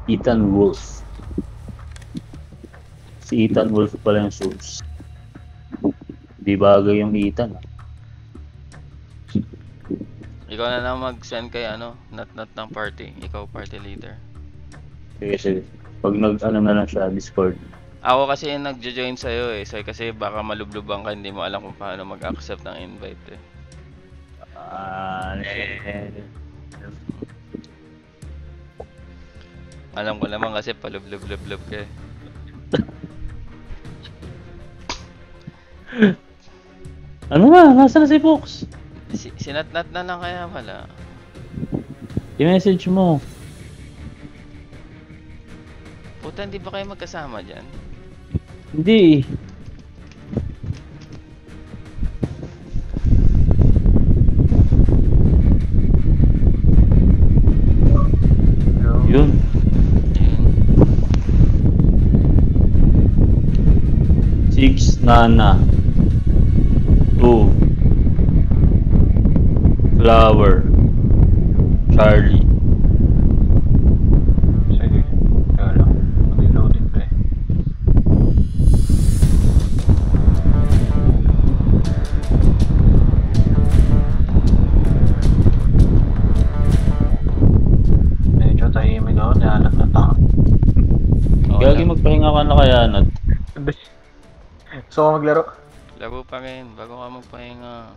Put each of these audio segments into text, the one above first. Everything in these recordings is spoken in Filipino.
Ethan Wolf. Si Ethan Wolf pala yung source. Di bagay yung Ethan. Ikaw na lang mag-send kay not ng party. Ikaw party leader. Sige. Pag nag-ano na lang siya, Discord. Ako kasi yung nagjo-join sa'yo eh. So, kasi baka malubluban ka, hindi mo alam kung paano mag-accept ng invite eh. Alam ko naman kasi palublob-lob ka eh. Ano na? Nasaan na si Fox? Sinatnat na lang kaya pala. I-message mo. Puta, hindi ba kayo magkasama dyan? Hindi. Yun. Six Nana. 2 Flower. Charlie. Sige. Kaya lang. Mag-loading pa eh. Medyo tahimik ako. Nihanap na tao. Gagi magpahinga ka na kaya Nat. Gusto ko maglaro. Laro pa rin, bago ka magpahinga.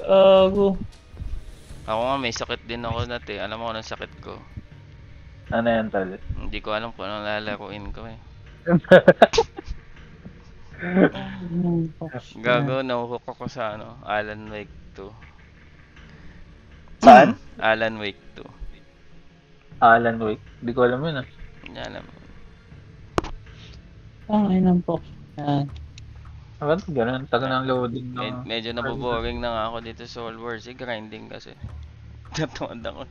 Gago. Ako nga may sakit din ako dati. Alam mo anong sakit ko? Ano yan, tol? Hindi ko alam kung anong lalaruin ko eh. Gago, nahuhook ako sa Alan Wake 2. Saan? Alan Wake 2. Alan Wake. Hindi ko alam yun ah. Hindi alam. Ay nang Fox. Yan. Bakit ganun? Tagal ng loading na. Medyo naboboring na nga ako dito sa Soul Wars. Grinding kasi. Natamad ako.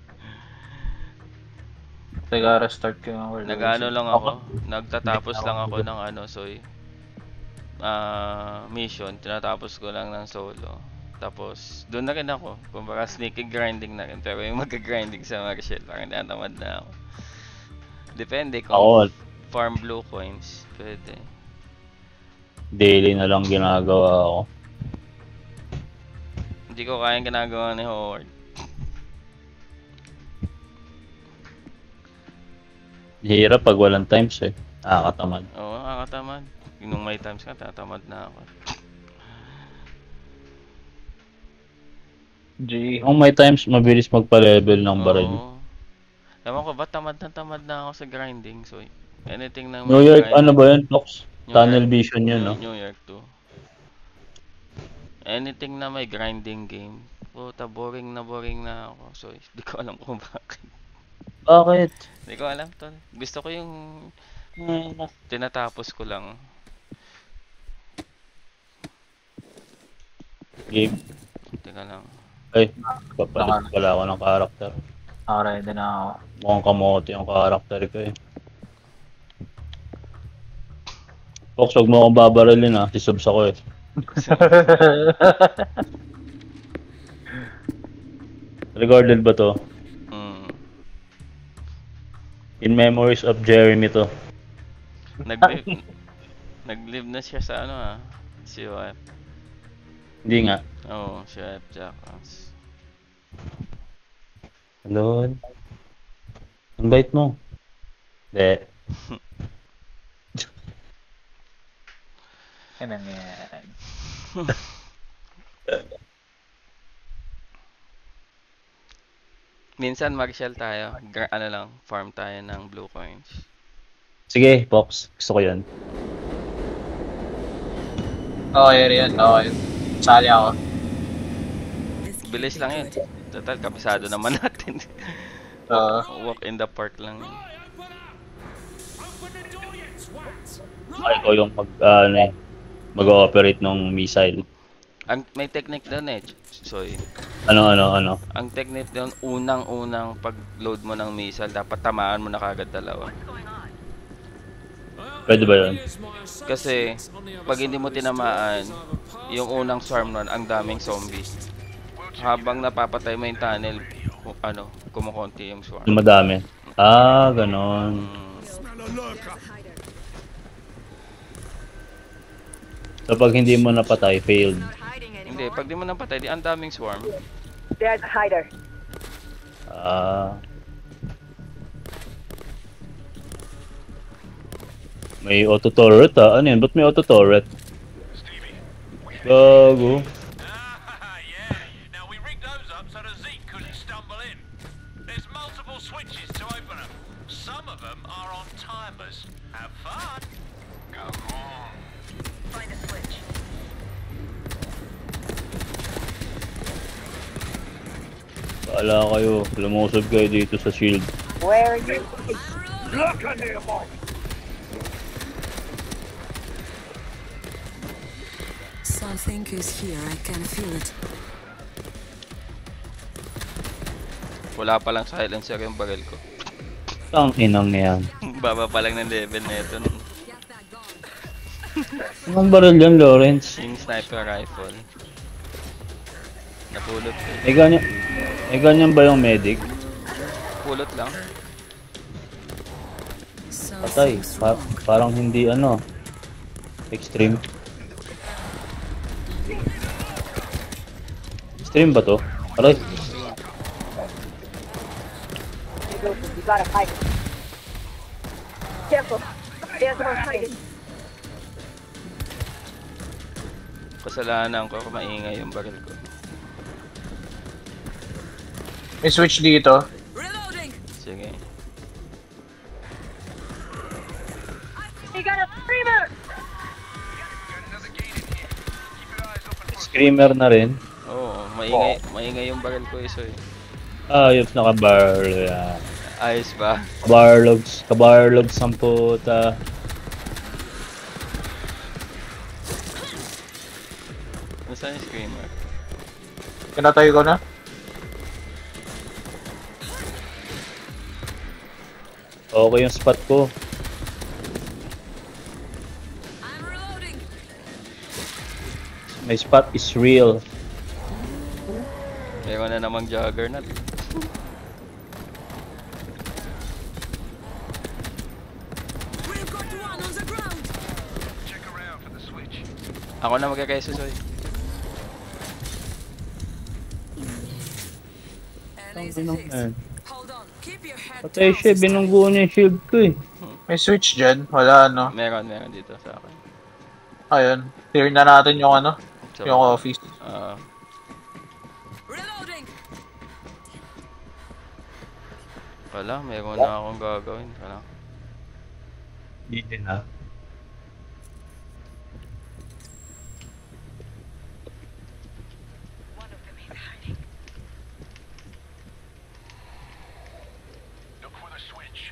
Teka, restart ko yung World Nag-ano lang ako. Nagtatapos lang ako ng mission. Tinatapos ko lang ng solo. Tapos, doon na rin ako. Kumbaga sneaky grinding na rin. Pero yung magka-grinding sa Marshall, parang natamad na ako. Depende kung farm blue coins. Pwede. Daily na lang ginagawa ko. Hindi ko kayang ginagawa ni Howard. Hirap pag walang times eh. Nakakatamad. Oo, nakakatamad. Nung may times ka, tatamad na ako. G. Kung may times, mabilis magpa-level ng baril. Oo. Ewan ko ba, tamad na ako sa grinding. So, anything na New York, ano ba yun, Fox? Tunnel Vision yun, no? New York 2. Anything na may grinding game. Puta, boring na ako. So, hindi ko alam kung bakit. Bakit? Hindi ko alam, tol. Gusto ko yung tinatapos ko lang. Game. Teka lang. Ay, papalit pala ako ng karakter. Ready na ako. Mukhang kamote yung karakter ko eh. Fox, huwag mo akong babaralin ah. Sisubs ako eh. Recorded ba to? In Memories of Jeremy to. Nag-live na siya sa si COF. Hindi nga. Oo, COF Jackass. Hello? Invite mo. Hindi. Yan yan. Minsan Marshall tayo. Farm tayo ng blue coins. Sige, Fox. Gusto ko yan. Okay, yan. Okay. Sali ako. Bilis lang yun. Total, kabisado naman natin. Walk in the park lang yun. Ay, ikaw yung mag-ooperate ng missile. May technique doon eh. Soy. Ano? Ang technique doon, unang-unang pag-load mo ng missile, dapat tamaan mo na kagad dalawa. Pwede ba yun? Kasi, pag hindi mo tinamaan, yung unang swarm nun, ang daming zombie. Habang napapatay mo yung tunnel, kumukonti yung swarm. Madami. Ah, ganon. So pag hindi mo napatay, failed. Hindi, pag di mo napatay, di ang daming swarm. There's a hider. Ah. May auto turret ah. Ano yan? Ba't may auto turret? Gago. Yeah. Now we rigged those up so the Zeke couldn't stumble in. There's multiple switches to open them. Some of them are on timers. Have fun. Come on. Find a switch. Baala kayo. Lumusod kayo dito sa shield. Where are you? Something is here, I can feel it. Wala pa lang silencer yung barrel ko. Ang inang yan. Baba pa lang ng level na ito. Anong baril yan, Lawrence? Yung sniper rifle. Napulot ko. May ganyan ba yung medic? Pulot lang. Patay. Something's wrong. Parang hindi ano. Extreme. Extreme ba to? Aray. You gotta hide. Careful. There's one hiding. Kasalanan ko kung maingay yung barrel ko. May switch dito. Reloading! Sige. You got a screamer! Screamer na rin. Oo, maingay yung barrel ko iso eh. Ayos naka-bar. Yeah. Ayos ba? Kabarlogs ang puta. Nasaan yung screamer? Kinatay ko na. Okay yung spot ko. I'm reloading! My spot is real. Meron na namang juggernaut. We've got one on the ground! Check around for the switch. Ako na magkakaisosoy. Laser Binong- fixed. Hold on, keep your head Patay down, siya, sister. binunggo niya yung shield ko eh. May switch dyan. Wala ano. Meron dito sa akin. Ayun. Clear na natin yung ano. So, Yung office. Reloading! wala, meron na akong gagawin. Wala. Hindi din ah. Look for the switch.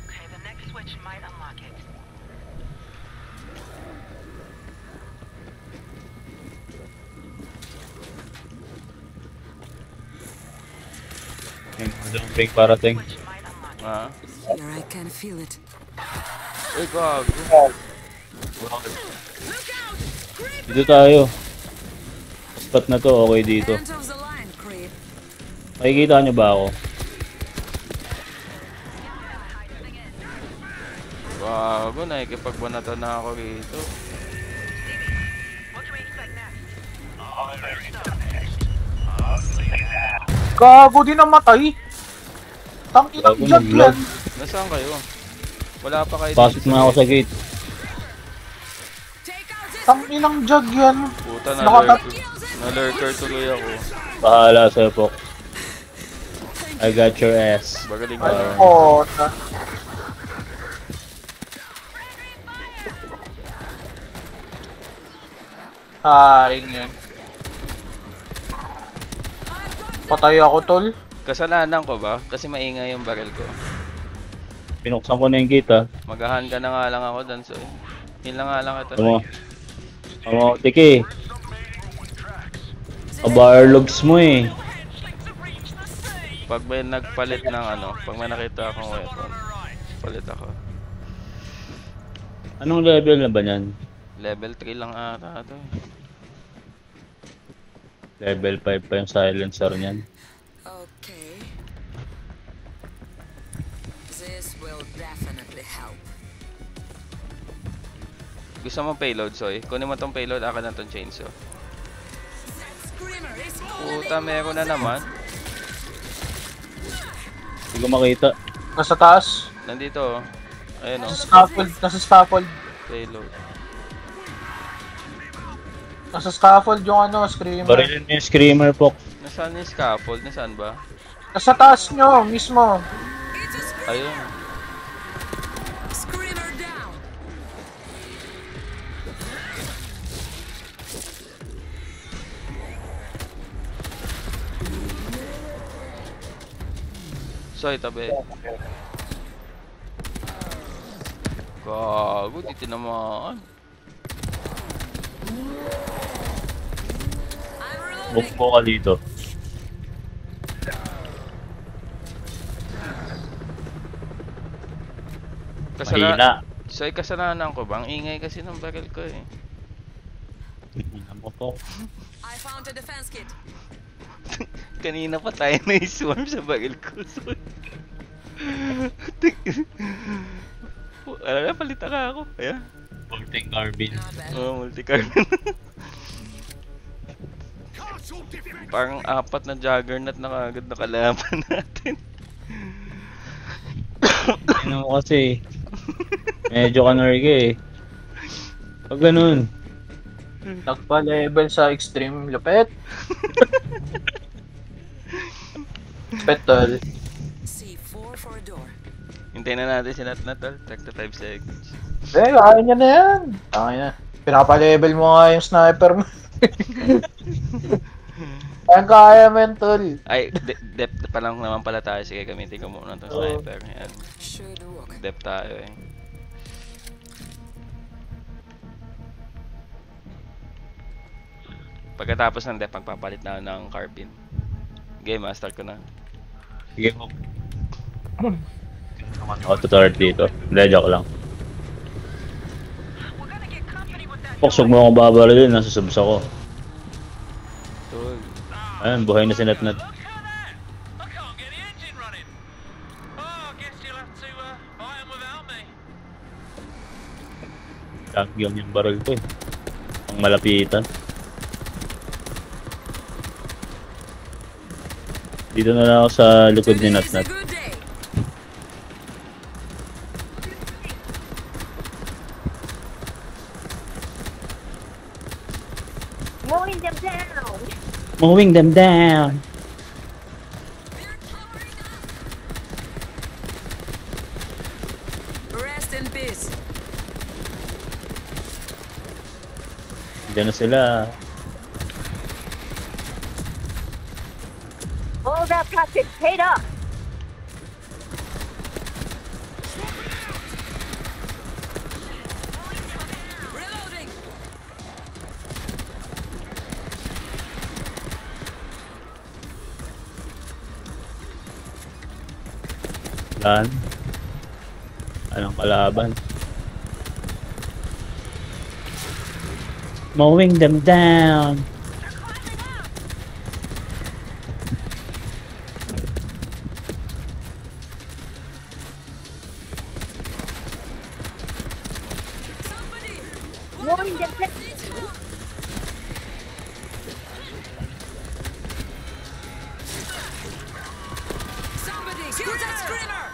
Okay, the next switch might unlock it. Yung jumping parating. Switch might unlock it. Ah? Here, I can feel it. Uy, gago. Look out! Creep! Dito tayo. Spot na to, okay dito. End of the line, creep. Makikita niyo ba ako? Gago, nakikipagbanatan na ako rito. What do we expect next? Gago din namatay. Tangina Gago, dyan nag-lag. yan. Nasaan kayo? Wala pa kayo Pasok na ako sa gate. Take out this Tanginang jug yan. Puta, Nakatat- na-lurker tuloy ako. Bahala sa'yo po. I got your ass. Bagaling ka lang. Oh, haring yan. Patay ako, tol. Kasalanan ko ba? Kasi maingay yung barrel ko. Pinuksan ko na yung gate ah. Magahan ka na nga lang ako dan so. Yun lang nga lang ito. Tiki. Kabarlogs mo eh. Pag may nagpalit ng ano, pag may nakita akong weapon. papalit ako. Anong level na ba yan? Level 3 lang ata ito eh. Level 5 pa yung silencer niyan. Okay. This will definitely help. Gusto mo payload, Soy? Kunin mo tong payload, akin na tong chainsaw. Screamer is Puta, meron na naman. Hindi ko makita. Nasa taas. Nandito oh. Ayun oh. Nasa scaffold. Payload. Nasa scaffold yung ano, screamer. Barilin mo yung screamer, Pok. Nasaan yung scaffold? Nasaan ba? Nasa taas nyo, mismo. It's a screamer. Ayun. Screamer down. Soy, tabi. Gago, di tinamaan. I'm reloading. Bumpo ka dito. Mahina. Soy, kasalanan ko ba? Ang ingay kasi ng baril ko eh. Mahina mo, Pok. I found a defense kit. Kanina pa tayo na swarm sa baril ko. Soy. Alam na, palitan ka ako. Ayan. Bolting carbine. Not bad. Oh, multi-carbon. Parang 4 na juggernaut na kagad na kalaban natin. Ano mo kasi, medyo kanarga eh. Pag ganun. Nagpa-level sa extreme lupet. Petal. C4 for a door. Hintayin na natin si Natnat, tol. 35 seconds. Kaya niya na yan. Kaya na. Pinapa-level mo nga yung sniper mo. Kaya mentol. Ay, depth pa lang naman pala tayo. Sige, gamitin ko muna itong sniper. Yan. Should work. Depth tayo eh. Pagkatapos ng depth, magpapalit na ako ng carbine. Game, master ko na. Sige mo. Ako tutorial dito. Hindi, joke lang. We're gonna get company with that. Pok, huwag mo akong babarilin. Nasa subs ako. Tol. Ayun, buhay na si Natnat. Look at that! I can't get the engine running. Oh, I guess you'll have to buy 'em without me. Champion yung baril ko eh. Ang malapitan. Dito na lang ako sa likod ni Today is a Natnat. good day. Mowing them down. Mowing them down. Rest in peace. Diyan na sila. All that practice paid off. Reloading. Lan. Anong kalaban? Mowing them down. Somebody. Mowing them down. Somebody. Kill that screamer.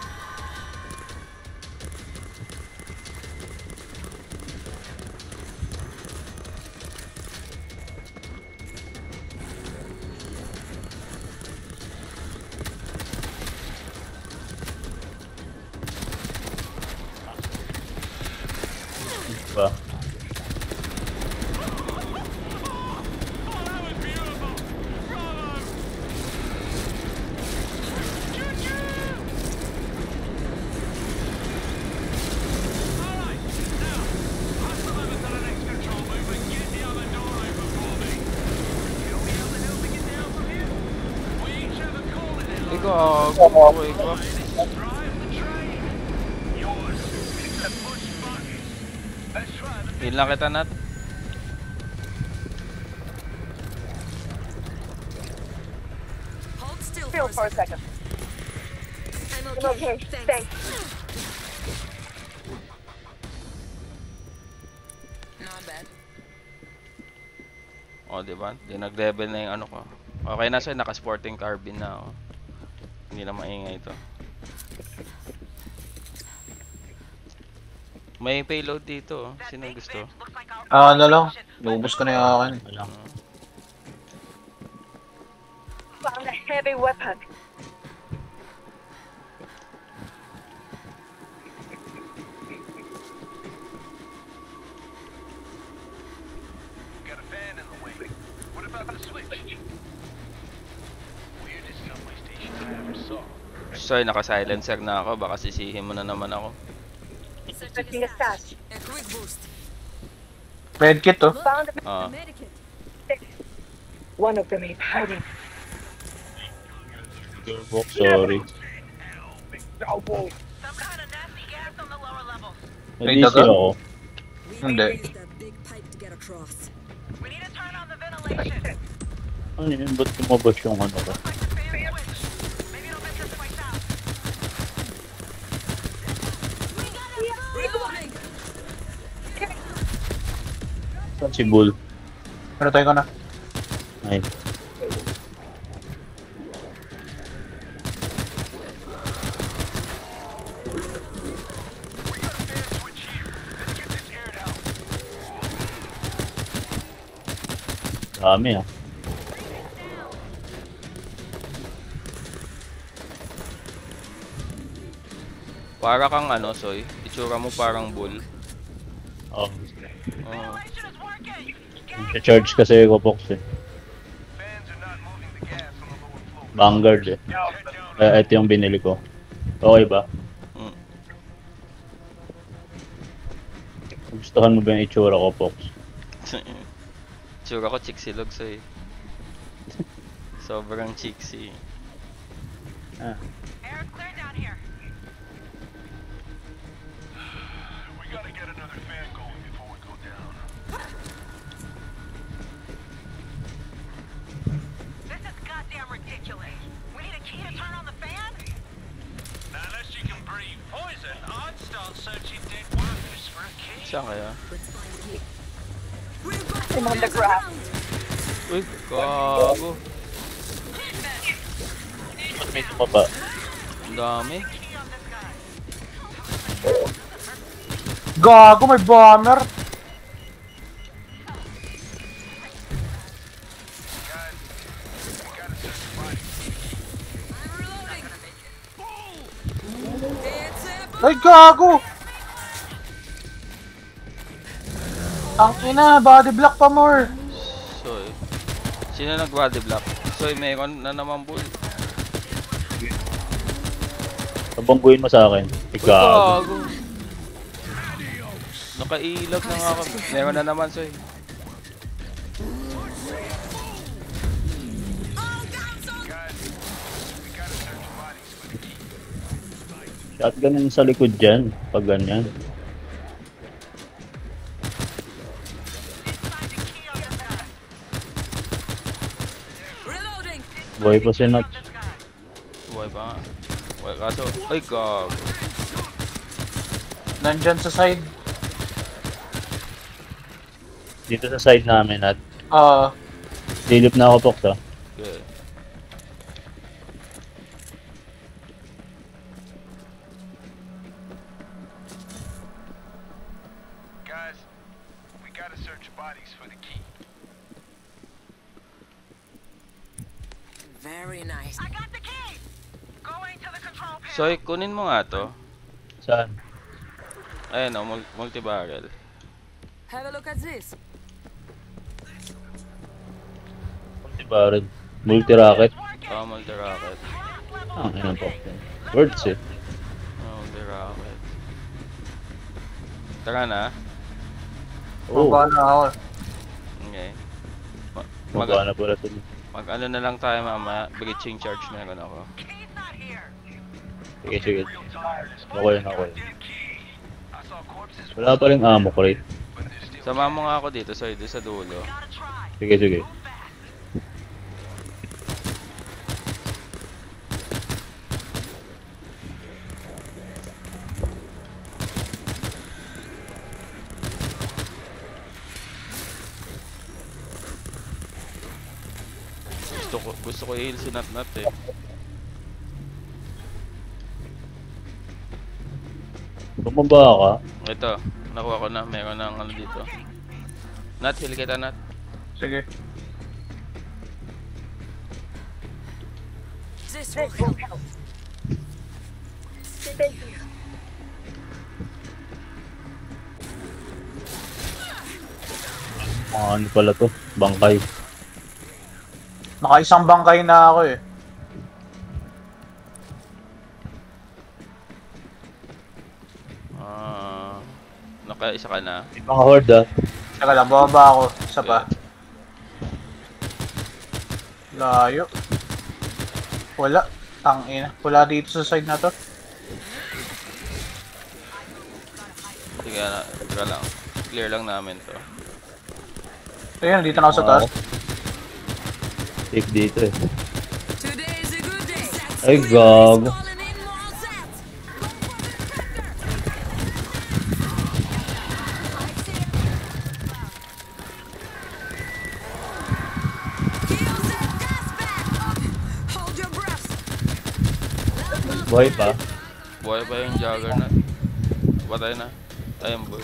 Ba? Ikaw, buhay ko. Drive the train. You're Heal lang kita, Nat. Hold still Still for for a a second. second. I'm I'm okay. Thanks. Not bad. O, diba? Di nag-level na yung ano ko. Okay na sa'yo, naka-sporting carbine na ako. Hindi na maingay ito. May payload dito, oh. Sino gusto? Ano lang, lubos ko na yung akin. Wala. Found a heavy weapon. Got a fan in the way. What about the switch? Weirdest subway station I ever saw. Sorry, naka-silencer na ako. Baka sisihin mo na naman ako. Fixing a stash. A quick boost. Medkit oh. Found a Ah, Medikit. one of them is hiding. Book, sorry. Some kind of nasty gas on the lower levels. May Hindi daga? ako. We Hindi. use that big pipe to get across. We need to turn on the ventilation. Ano yun? Ba't lumabas yung ano ko? Looks like the fan switch. Maybe it'll make this place out. Reloading. Saan si Bull? Ano tayo ko na? Ay. Dami ah. para kang ano, Soy. Itsura mo parang bull. Oh. Oo. Ventilation is working. Charge kasi ko box eh. Fans are not moving the gas on the lower floor. Vanguard eh. Ito yung binili ko. Okay ba? Mm. Gustuhan mo ba yung itsura ko, Fox? Itsura ko chiksilog, Soy. Sobrang chiksi. Ah. Air's clear down here. We gotta get another fan going before we go down. This is goddamn ridiculous. We need a key to turn on the fan? Now, unless you can breathe poison, I'd start searching dead workers for a key. Saan kaya? Let's find the key. We've got I'm on the fires ground. around. Uy, gago. Ba't may tumaba? Ang dami. Key on this guy. Gago, may bomber! Guys, we gotta search the body. I'm reloading. It's a Ay, gago! Ang ina, body block pa more! Soy. Sino nag-body block? Soy, mayroon na naman bull. Tabangguin mo sa akin. Ikaw. Gago. Nakailag na nga kami. Meron na naman, Soy. Guys, we gotta search the bodies for the key. Shotgun yung sa likod dyan. Pag ganyan. Find a key on this guy. reloading. Buhay pa si Nat. This guy. Buhay pa nga. Buhay kaso. Ay, gago. Nandyan sa side. Dito sa side namin at Ah, silip na ako, Fox ah. Good. Guys, we gotta search the bodies for the key. Very nice. I got the key. Going to the control panel. Soy, kunin mo nga to. Saan? Ayan o, multi-barrel. Have a look at this. Multi-barrel. Multi-rocket. Oh, multi-rocket. Ang ina po. Words eh. Oh, multi-rocket. Tara na. Oo. baba na ako. Okay. Mababa na pala ito. Mag-ano na lang tayo mamaya. Breaching charge meron ako. Key's not here. Sige, sige. Real tired. Okay na ako. Damn key. I saw corpses Wala pa rin ammo crate. but they're still Sama mo nga ako dito sa dulo. Sige, sige. Gusto ko i-heal si Nat eh. Bumaba ka? Ito, nakuha ko na. Meron ng ano dito. Nat, heal kita Nat. Sige. This This will will help. help. Stay back here. Ano pala to? Bangkay. Nakaisang bangkay na ako eh. Naka-isa ka na. May mga horde ah. Teka lang, bababa ako. Isa pa. Layo. Wala. Tangina. Wala dito sa side na to. Sige na, tira lang. Clear lang namin to. Ayun, dito na ako sa taas. Safe dito eh. Today is a good day. Ay, gago. Calling in more sets. Go for the trigger. Heal that gas back. Hold your breath. Buhay pa. Buhay pa yung Juggernaut. Patay na. Ayun boy.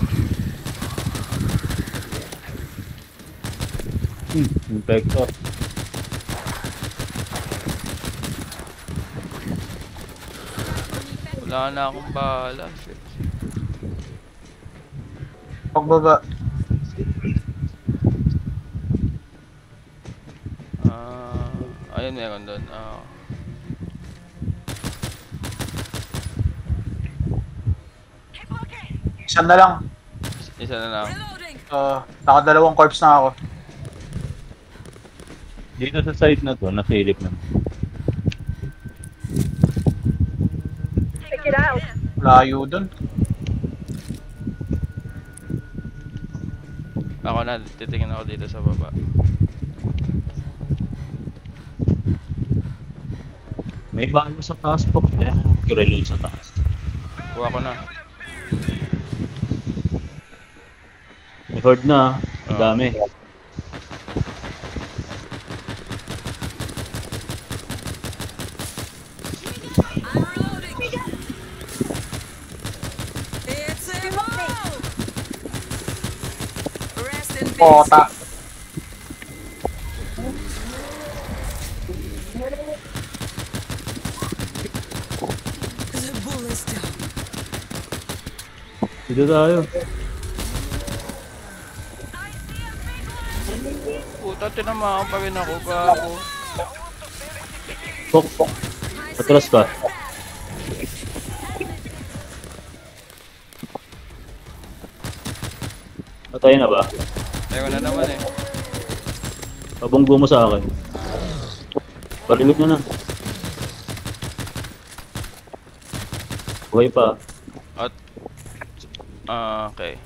Infector. Wala na akong bala. Shit. Pagbaba. Ayun meron doon. Isa na lang. Isa na lang. Reloading. Nakadalawang corpse na ako. Dito sa side na to, nasilip na. Check it out. Layo dun. Ako na, titingin ako dito sa baba. May balo sa taas po. Reload sa taas. Kuha ko na. May horde na. Ang dami. I'm reloading. It's a roll. Rest in peace. Pota. The bull is down. Dito tayo. Puta, tinamaan pa rin ako. Gago. Pok, pok. Atras ka. Patay na ba? Meron na naman eh. Pabunggo mo sa akin. Parinig na na. Buhay pa. At, okay.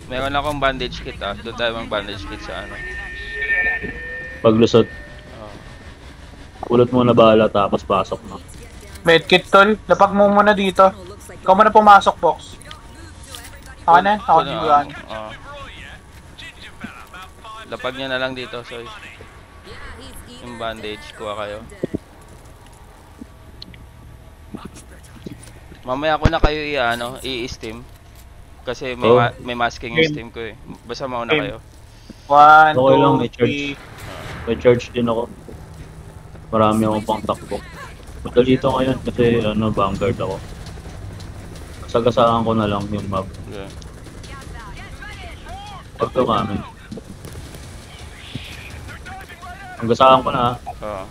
Meron akong bandage kit Doon tayo mag bandage kit sa ano. Paglusot. Oh. Kulot mo na bala tapos pasok mo. Medkit tol. Lapag mo muna dito. Ikaw muna pumasok, Fox. Ako na. Ako Ito din na, yan. Lapag niya na lang dito, so yung bandage, kuha kayo. Mamaya ko na kayo i-steam. Kasi may, may masking yung steam ko eh. Basta mauna kayo. 1, Okay lang, may 2, charge. 3. May charge din ako. Marami akong pang takbo. Madalito ngayon kasi vanguard ako. Sagasaan ko na lang yung map. Okay. Pagto kami. Sagasaan ko na. Oo.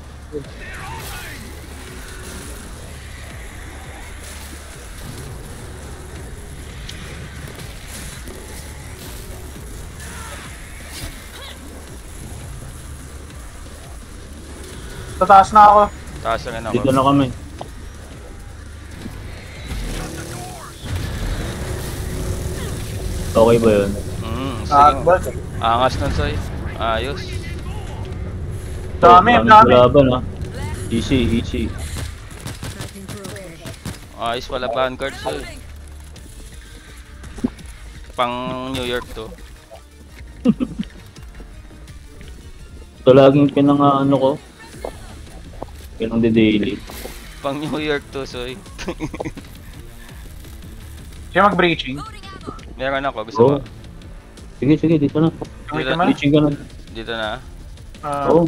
Tataas na ako. Taas na rin ako. Dito na kami. Okay ba yun? Boss. Angas nun, Soy. Ayos. Dami, Maraming dami. kalaban ah. Easy, easy. Ayos pala vanguard, Soy. Pang New York to. Ito laging pinang-ano ko. Pinang-daily. Pang New York to, Soy. Siya mag-breaching. Meron ako, gusto mo? Oo. Sige, sige, dito na. Wait Dito, naman. Reaching ka na. dito na. Oo.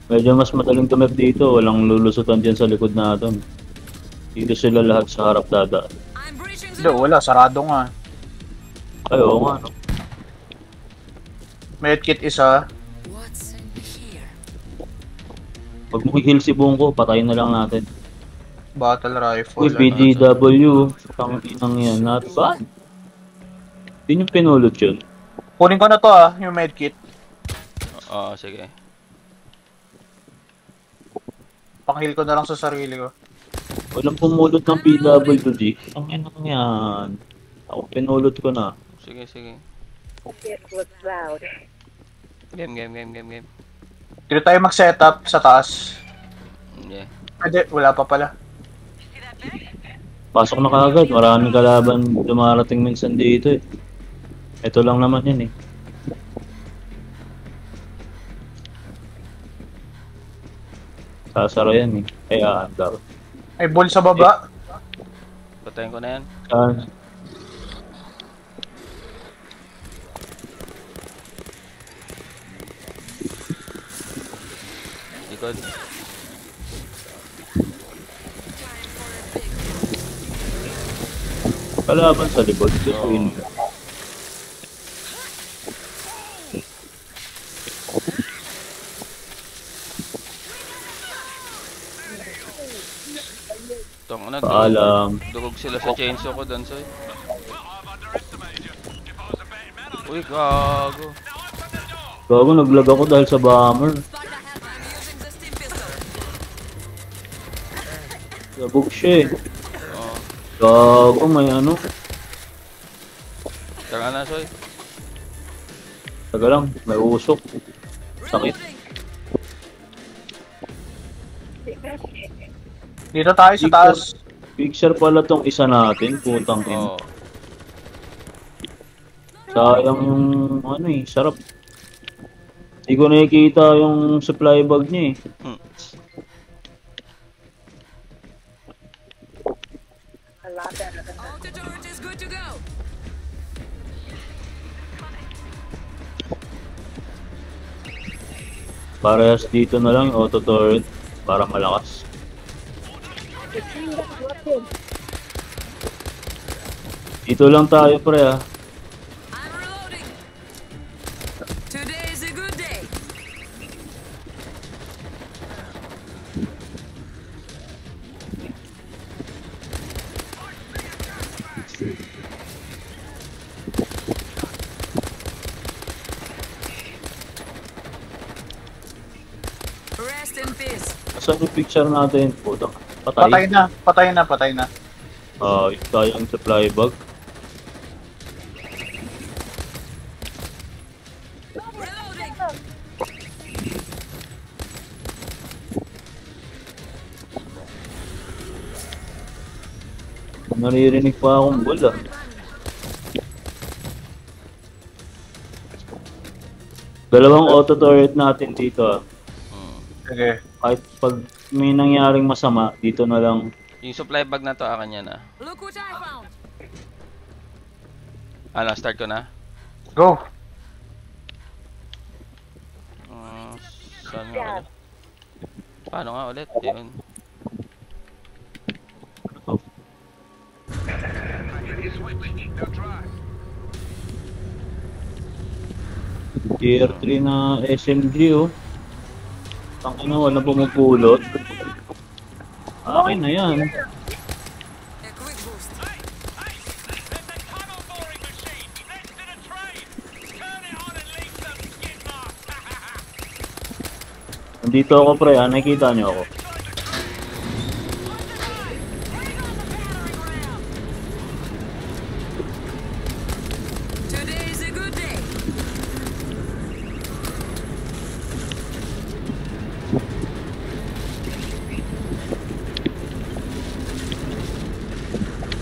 Medyo mas madaling tumep dito. Walang lulusutan dyan sa likod natin. Dito sila lahat sa harap dada. Hindi, wala. Sarado nga. Ay, oo nga, no? Medkit isa. Pag makikil si Bungo, patayin na lang natin. Battle rifle. Uy, PGW. Pang inang yan. Not bad. Hindi yung pinulot yun. Kunin ko na to yung medkit. Oo, sige. Pang-heal ko na lang sa sarili ko. Walang pumulot ng PWD. Ang inang yan. Ako pinulot ko na. Sige, sige. It was loud. Game. Dito tayo mag-setup sa taas. Yeah. Pwede, wala pa pala. Pasok na kaagad. Maraming kalaban dumarating minsan dito eh. Ito lang naman yan eh. Sasara yan eh. Kaya daw. May ball sa baba. Patayin ko na yan. Likod. Kalaban sa likod. Gustuin mo. Tong ano, Paalam. dugog sila sa chainsaw ko doon, Soy. Uy, gago. Gago, naglag ako dahil sa bomber. Gabog siya eh. Oo. Gago, may ano. Tara na, Soy. Taga lang, may usok. Sakit. Dito tayo sa taas. Picture pala tong isa natin, putang ina. Oo. Sayang yung ano eh, sarap. Hindi ko nakikita yung supply bag niya eh. A lot better than that. Parehas dito na lang, auto turret. Para malakas. Dito lang tayo pre ah. Today's a good day. Rest in peace. Saan yung picture natin? Putang. Patay na, patay na, patay na. Yung tayong supply bag. Naririnig pa akong bula. Dalawang auto turret natin dito ah. Sige. Kahit pag may nangyaring masama, dito na lang. Yung supply bag na to, akin yan ah. Look what I found. Ano, start ko na? Go. Saan nga ulit? Paano nga ulit? Yun. Tier 3 na SMG oh. Tangina, wala pumupulot. Akin na yan. A quick boost. There's a tunnel boring machine next to the train. Turn it on and leave them skid marks. Nandito ako pre, nakikita niyo ako. Today's a good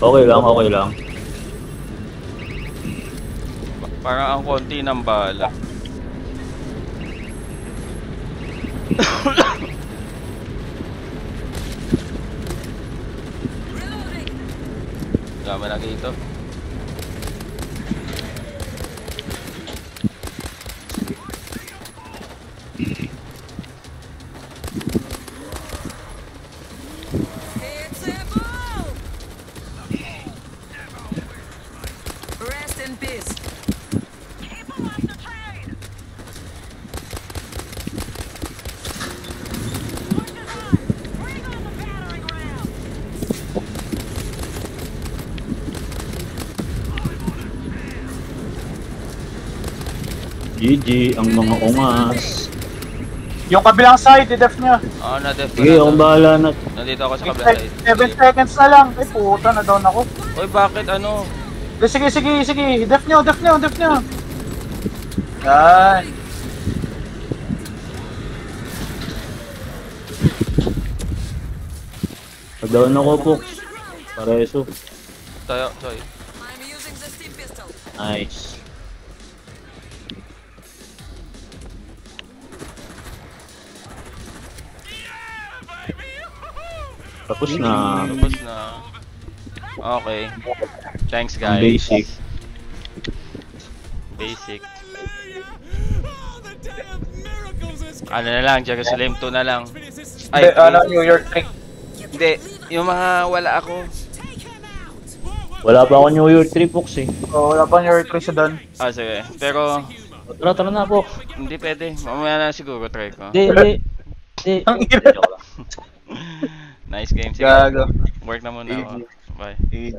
Okay lang, okay lang. Parang ang konti ng bala. Wala man na dito. It's a ball! Rest in peace. Keep alive the train! Push it on! Bring on the battering ram! GG, ang mga ungas. Yung kabilang side, i-def nyo. Oo, na-def ko Sige, na akong to. bahala na. Nandito ako sa kabila side. 7 seconds na lang. Ay puta, na-down ako. Uy, bakit ano? Sige, def nyo. Yan. Pag-down ako po. Pareso. Tayo, sorry. I'm using the steam pistol. Nice. Tapos na. Tapos na. Okay. Thanks, Ang guys. basic. Basic. Ano na lang, Jerusalem 2 na lang. Ay, New York 3. hindi. Yung mga wala ako. Wala pa ako New York 3, Fox eh. Oh, wala pa New York 3 sa doon. Ah, sige. Pero, Tara na, Fox. hindi pwede. Mamaya na siguro try ko. Hindi. Ang ina. Nice game. Sige. Gago. Work na muna ako. Bye. Easy.